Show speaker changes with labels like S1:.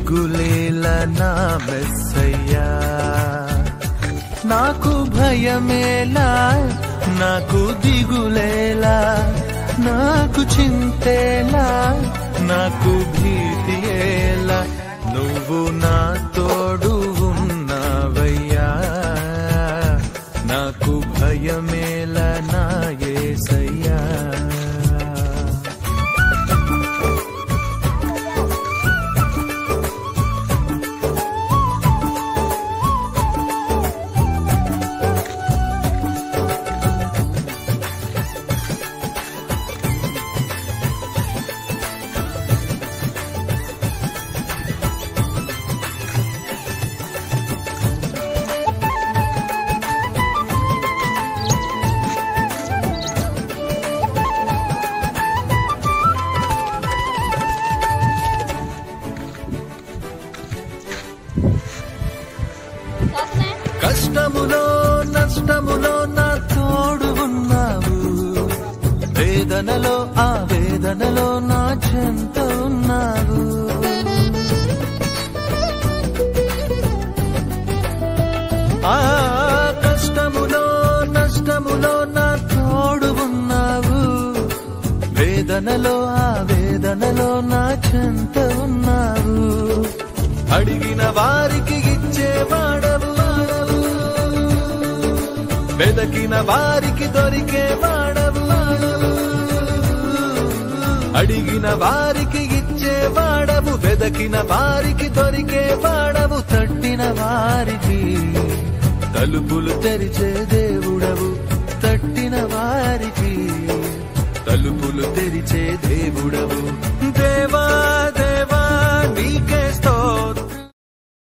S1: దిగులేలా నా మెస్సయ్యా, నాకు భయమేలా, నాకు దిగులేలా, నాకు చింతేలా, నాకు భీతియేలా, నువ్వు నా తోడు ఉన్నావయ్యా, నాకు భయమేలా నా యేసయ్యా. కష్టములో నష్టములో నా తోడు ఉన్నావు, వేదనలో ఆ వేదనలో నా చెంత ఉన్నావు. ఆ కష్టములో నష్టములో నా తోడు ఉన్నావు, వేదనలో ఆ వేదనలో నా చెంత ఉన్నావు. అడిగిన వారికి ఇచ్చేవాడవు, వెదకిన వారికి దొరికే వాడవు, అడిగిన వారికి ఇచ్చేవాడవు, వెదకిన వారికి దొరికే వాడవు, తట్టిన వారికి తలుపులు తెరిచే దేవుడవు, తట్టిన వారికి తలుపులు తెరిచే దేవుడవు.